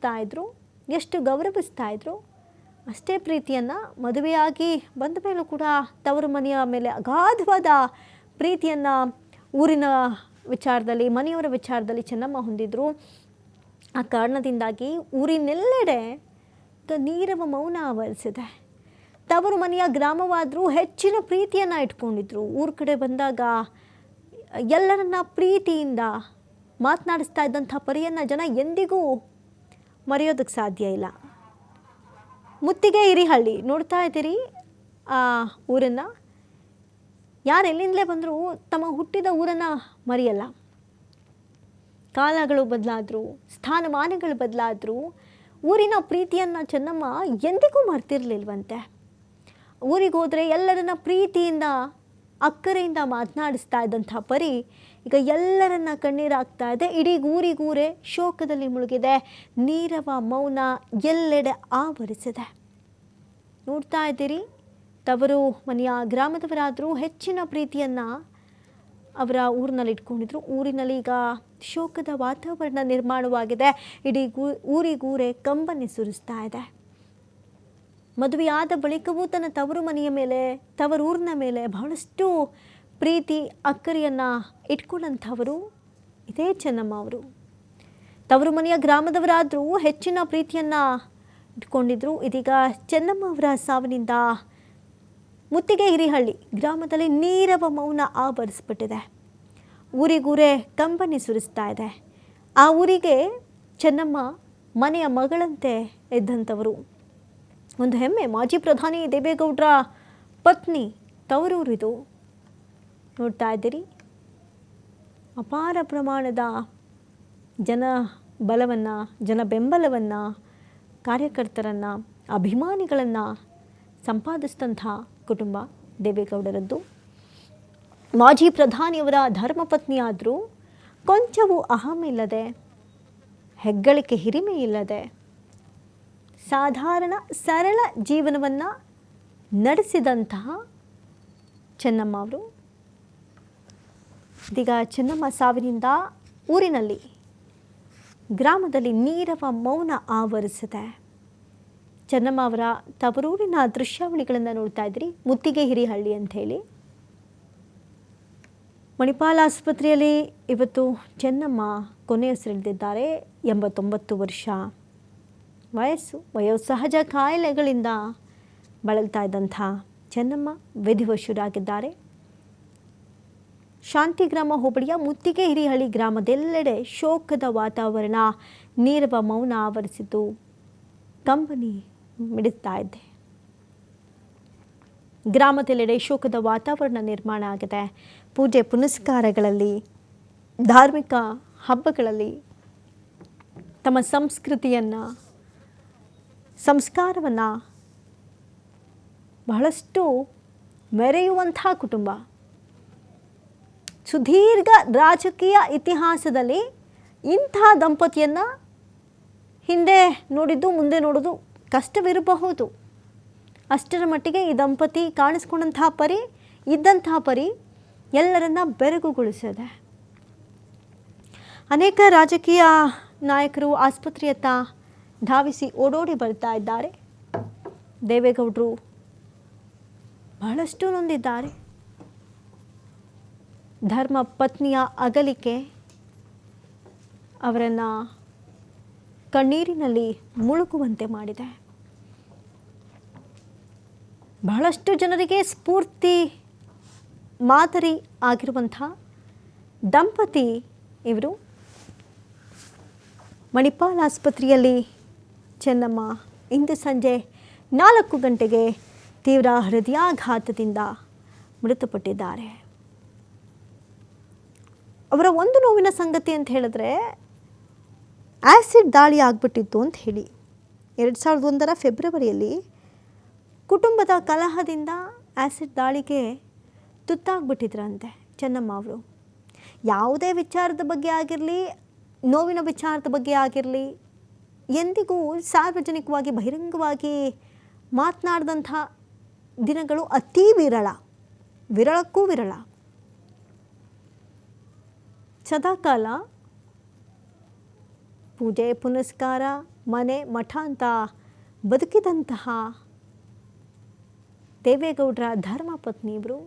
ಪ್ರೀತಿಸ್ತಾ ಇದ್ರು, ಎಷ್ಟು ಗೌರವಿಸ್ತಾ ಇದ್ರು, ಅಷ್ಟೇ ಪ್ರೀತಿಯನ್ನು ಮದುವೆಯಾಗಿ ಬಂದ ಮೇಲೂ ಕೂಡ ತವರು ಮನೆಯ ಮೇಲೆ ಅಗಾಧವಾದ ಪ್ರೀತಿಯನ್ನು ಊರಿನ ವಿಚಾರದಲ್ಲಿ, ಮನೆಯವರ ವಿಚಾರದಲ್ಲಿ ಚೆನ್ನಮ್ಮ ಹೊಂದಿದ್ರು. ಆ ಕಾರಣದಿಂದಾಗಿ ಊರಿನೆಲ್ಲೆಡೆ ನೀರವ ಮೌನ ಆವರಿಸಿದೆ. ತವರು ಮನೆಯ ಗ್ರಾಮವಾದರೂ ಹೆಚ್ಚಿನ ಪ್ರೀತಿಯನ್ನು ಇಟ್ಕೊಂಡಿದ್ರು. ಊರ ಕಡೆ ಬಂದಾಗ ಎಲ್ಲರನ್ನ ಪ್ರೀತಿಯಿಂದ ಮಾತನಾಡಿಸ್ತಾ ಇದ್ದಂಥ ಪರಿಯನ್ನು ಜನ ಎಂದಿಗೂ ಮರೆಯೋದಕ್ಕೆ ಸಾಧ್ಯ ಇಲ್ಲ. ಮುತ್ತಿಗೆ ಹಿರಿಹಳ್ಳಿ ನೋಡ್ತಾ ಇದ್ದೀರಿ. ಆ ಊರನ್ನು ಯಾರು ಎಲ್ಲಿಂದಲೇ ಬಂದರೂ ತಮ್ಮ ಹುಟ್ಟಿದ ಊರನ್ನು ಮರೆಯಲ್ಲ. ಕಾಲಗಳು ಬದಲಾದರೂ, ಸ್ಥಾನಮಾನಗಳು ಬದಲಾದರೂ ಊರಿನ ಪ್ರೀತಿಯನ್ನು ಚೆನ್ನಮ್ಮ ಎಂದಿಗೂ ಮರ್ತಿರ್ಲಿಲ್ವಂತೆ. ಊರಿಗೋದ್ರೆ ಎಲ್ಲರನ್ನ ಪ್ರೀತಿಯಿಂದ ಅಕ್ಕರೆಯಿಂದ ಮಾತನಾಡಿಸ್ತಾ ಇದ್ದಂಥ ಪರಿ ಈಗ ಎಲ್ಲರನ್ನ ಕಣ್ಣೀರಾಗ್ತಾ ಇದೆ. ಇಡೀ ಊರಿಗೂರೇ ಶೋಕದಲ್ಲಿ ಮುಳುಗಿದೆ. ನೀರವ ಮೌನ ಎಲ್ಲೆಡೆ ಆವರಿಸಿದೆ. ನೋಡ್ತಾ ಇದ್ದೀರಿ, ತವರು ಮನೆಯ ಗ್ರಾಮದವರಾದರೂ ಹೆಚ್ಚಿನ ಪ್ರೀತಿಯನ್ನು ಅವರ ಊರಿನಲ್ಲಿ ಇಟ್ಕೊಂಡಿದ್ರು. ಊರಿನಲ್ಲಿ ಈಗ ಶೋಕದ ವಾತಾವರಣ ನಿರ್ಮಾಣವಾಗಿದೆ. ಇಡೀ ಊರಿಗೂರೇ ಕಂಬನಿ ಸುರಿಸ್ತಾ ಇದೆ. ಮದುವೆಯಾದ ಬಳಿಕವೂ ತನ್ನ ತವರು ಮನೆಯ ಮೇಲೆ, ತವರೂರಿನ ಮೇಲೆ ಬಹಳಷ್ಟು ಪ್ರೀತಿ ಅಕ್ಕರೆಯನ್ನು ಇಟ್ಕೊಂಡಂಥವರು ಇದೇ ಚೆನ್ನಮ್ಮ ಅವರು. ತವರು ಮನೆಯ ಗ್ರಾಮದವರಾದರೂ ಹೆಚ್ಚಿನ ಪ್ರೀತಿಯನ್ನು ಇಟ್ಕೊಂಡಿದ್ರು. ಇದೀಗ ಚೆನ್ನಮ್ಮ ಅವರ ಸಾವಿನಿಂದ ಮುತ್ತಿಗೆ ಹಿರಿಹಳ್ಳಿ ಗ್ರಾಮದಲ್ಲಿ ನೀರವ ಮೌನ ಆವರಿಸ್ಬಿಟ್ಟಿದೆ. ಊರಿಗೂರೇ ಕಂಬನಿ ಸುರಿಸ್ತಾ ಇದೆ. ಆ ಊರಿಗೆ ಚೆನ್ನಮ್ಮ ಮನೆಯ ಮಗಳಂತೆ ಇದ್ದಂಥವರು. ಒಂದು ಹೆಮ್ಮೆ. ಮಾಜಿ ಪ್ರಧಾನಿ ದೇವೇಗೌಡರ ಪತ್ನಿ ತವರೂರಿದು. ನೋಡ್ತಾ ಇದ್ದೀರಿ, ಅಪಾರ ಪ್ರಮಾಣದ ಜನ ಬಲವನ್ನು, ಜನ ಬೆಂಬಲವನ್ನು, ಕಾರ್ಯಕರ್ತರನ್ನು, ಅಭಿಮಾನಿಗಳನ್ನು ಸಂಪಾದಿಸಿದಂಥ ಕುಟುಂಬ ದೇವೇಗೌಡರದ್ದು. ಮಾಜಿ ಪ್ರಧಾನಿಯವರ ಧರ್ಮಪತ್ನಿಯಾದರೂ ಕೊಂಚವೂ ಅಹಮಿಲ್ಲದೆ, ಹೆಗ್ಗಳಿಕೆ ಹಿರಿಮೆ ಇಲ್ಲದೆ ಸಾಧಾರಣ ಸರಳ ಜೀವನವನ್ನು ನಡೆಸಿದಂತಹ ಚೆನ್ನಮ್ಮ ಅವರು. ಇದೀಗ ಚೆನ್ನಮ್ಮ ಸಾವಿನಿಂದ ಊರಿನಲ್ಲಿ, ಗ್ರಾಮದಲ್ಲಿ ನೀರವ ಮೌನ ಆವರಿಸಿದೆ. ಚೆನ್ನಮ್ಮ ಅವರ ತವರೂರಿನ ದೃಶ್ಯಾವಳಿಗಳನ್ನು ನೋಡ್ತಾ ಇದ್ರಿ. ಮುತ್ತಿಗೆ ಹಿರಿಹಳ್ಳಿ ಅಂಥೇಳಿ ಮಣಿಪಾಲ ಆಸ್ಪತ್ರೆಯಲ್ಲಿ ಇವತ್ತು ಚೆನ್ನಮ್ಮ ಕೊನೆಯುಸಿರೆಳೆದಿದ್ದಾರೆ. 89 ವರ್ಷ ವಯಸ್ಸು. ವಯೋಸಹಜ ಕಾಯಿಲೆಗಳಿಂದ ಬಳಲ್ತಾ ಇದ್ದಂಥ ಚೆನ್ನಮ್ಮ ವಿಧಿವಶರಾಗಿದ್ದಾರೆ. ಶಾಂತಿಗ್ರಾಮ ಹೋಬಳಿಯ ಮುತ್ತಿಗೆ ಹಿರಿಹಳ್ಳಿ ಗ್ರಾಮದೆಲ್ಲೆಡೆ ಶೋಕದ ವಾತಾವರಣ, ನೀರವ ಮೌನ ಆವರಿಸಿದ್ದು ಕಂಬನಿ ಮಿಡಿಸ್ತಾ ಇದೆ. ಗ್ರಾಮದೆಲ್ಲೆಡೆ ಶೋಕದ ವಾತಾವರಣ ನಿರ್ಮಾಣ ಆಗಿದೆ. ಪೂಜೆ ಪುನಸ್ಕಾರಗಳಲ್ಲಿ, ಧಾರ್ಮಿಕ ಹಬ್ಬಗಳಲ್ಲಿ ತಮ್ಮ ಸಂಸ್ಕೃತಿಯನ್ನು, ಸಂಸ್ಕಾರವನ್ನು ಬಹಳಷ್ಟು ಮೆರೆಯುವಂಥ ಕುಟುಂಬ. ಸುದೀರ್ಘ ರಾಜಕೀಯ ಇತಿಹಾಸದಲ್ಲಿ ಇಂಥ ದಂಪತಿಯನ್ನು ಹಿಂದೆ ನೋಡಿದ್ದು, ಮುಂದೆ ನೋಡೋದು ಕಷ್ಟವಿರಬಹುದು. ಅಷ್ಟರ ಮಟ್ಟಿಗೆ ಈ ದಂಪತಿ ಕಾಣಿಸ್ಕೊಂಡಂತಹ ಪರಿ, ಇದ್ದಂತಹ ಪರಿ ಎಲ್ಲರನ್ನ ಬೆರಗುಗೊಳಿಸಿದೆ. ಅನೇಕ ರಾಜಕೀಯ ನಾಯಕರು ಆಸ್ಪತ್ರೆಯತ್ತ ಧಾವಿಸಿ ಓಡೋಡಿ ಬರ್ತಾ ಇದ್ದಾರೆ. ದೇವೇಗೌಡರು ಬಹಳಷ್ಟು ನೊಂದಿದ್ದಾರೆ. ಧರ್ಮ ಪತ್ನಿಯ ಅಗಲಿಕೆ ಅವರನ್ನು ಕಣ್ಣೀರಿನಲ್ಲಿ ಮುಳುಗುವಂತೆ ಮಾಡಿದೆ. ಬಹಳಷ್ಟು ಜನರಿಗೆ ಸ್ಫೂರ್ತಿ ಮಾದರಿ ಆಗಿರುವಂಥ ದಂಪತಿ ಇವರು. ಮಣಿಪಾಲ ಆಸ್ಪತ್ರೆಯಲ್ಲಿ ಚೆನ್ನಮ್ಮ ಇಂದು ಸಂಜೆ 4 ಗಂಟೆಗೆ ತೀವ್ರ ಹೃದಯಾಘಾತದಿಂದ ಮೃತಪಟ್ಟಿದ್ದಾರೆ. ಅವರ ಒಂದು ನೋವಿನ ಸಂಗತಿ ಅಂತ ಹೇಳಿದ್ರೆ, ಆ್ಯಸಿಡ್ ದಾಳಿ ಆಗಿಬಿಟ್ಟಿತ್ತು ಅಂತ ಹೇಳಿ 2001 ಫೆಬ್ರವರಿಯಲ್ಲಿ ಕುಟುಂಬದ ಕಲಹದಿಂದ ಆ್ಯಸಿಡ್ ದಾಳಿಗೆ ತುತ್ತಾಗ್ಬಿಟ್ಟಿದ್ರಂತೆ ಚೆನ್ನಮ್ಮ ಅವರು. ಯಾವುದೇ ವಿಚಾರದ ಬಗ್ಗೆ ಆಗಿರಲಿ, ನೋವಿನ ವಿಚಾರದ ಬಗ್ಗೆ ಆಗಿರಲಿ, ಎಂದಿಗೂ ಸಾರ್ವಜನಿಕವಾಗಿ ಬಹಿರಂಗವಾಗಿ ಮಾತನಾಡಿದಂಥ ದಿನಗಳು ಅತೀ ವಿರಳ, ವಿರಳಕ್ಕೂ ವಿರಳ. ಸದಾಕಾಲ ಪೂಜೆ ಪುನಸ್ಕಾರ, ಮನೆ ಮಠ ಅಂತ ಬದುಕಿದಂತಹ ದೇವೇಗೌಡರ ಧರ್ಮಪತ್ನಿ ಇವರು.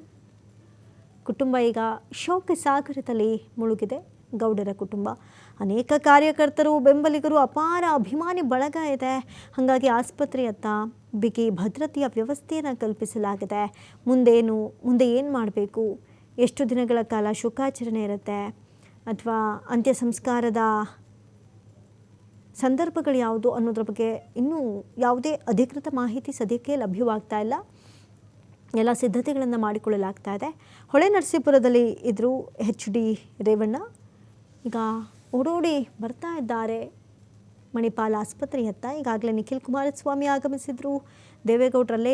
ಕುಟುಂಬ ಈಗ ಶೋಕ ಸಾಗರದಲ್ಲಿ ಮುಳುಗಿದೆ. ಗೌಡರ ಕುಟುಂಬ, ಅನೇಕ ಕಾರ್ಯಕರ್ತರು, ಬೆಂಬಲಿಗರು, ಅಪಾರ ಅಭಿಮಾನಿ ಬಳಗ ಇದೆ. ಹಾಗಾಗಿ ಆಸ್ಪತ್ರೆಯತ್ತ ಬಿಗಿ ಭದ್ರತೆಯ ವ್ಯವಸ್ಥೆಯನ್ನು ಕಲ್ಪಿಸಲಾಗಿದೆ. ಮುಂದೆ ಏನು ಮಾಡಬೇಕು, ಎಷ್ಟು ದಿನಗಳ ಕಾಲ ಶೋಕಾಚರಣೆ ಇರುತ್ತೆ, ಅಥವಾ ಅಂತ್ಯ ಸಂಸ್ಕಾರದ ಸಂದರ್ಭಗಳು ಯಾವುದು ಅನ್ನೋದ್ರ ಬಗ್ಗೆ ಇನ್ನೂ ಯಾವುದೇ ಅಧಿಕೃತ ಮಾಹಿತಿ ಸದ್ಯಕ್ಕೆ ಲಭ್ಯವಾಗ್ತಾ ಇಲ್ಲ. ಎಲ್ಲ ಸಿದ್ಧತೆಗಳನ್ನು ಮಾಡಿಕೊಳ್ಳಲಾಗ್ತಾ ಇದೆ. ಹೊಳೆನರಸೀಪುರದಲ್ಲಿ ಇದ್ದರು HD ರೇವಣ್ಣ. ಈಗ ಓಡೋಡಿ ಬರ್ತಾ ಇದ್ದಾರೆ ಮಣಿಪಾಲ್ ಆಸ್ಪತ್ರೆಯತ್ತ. ಈಗಾಗಲೇ ನಿಖಿಲ್ ಕುಮಾರಸ್ವಾಮಿ ಆಗಮಿಸಿದ್ರು. ದೇವೇಗೌಡರಲ್ಲೇ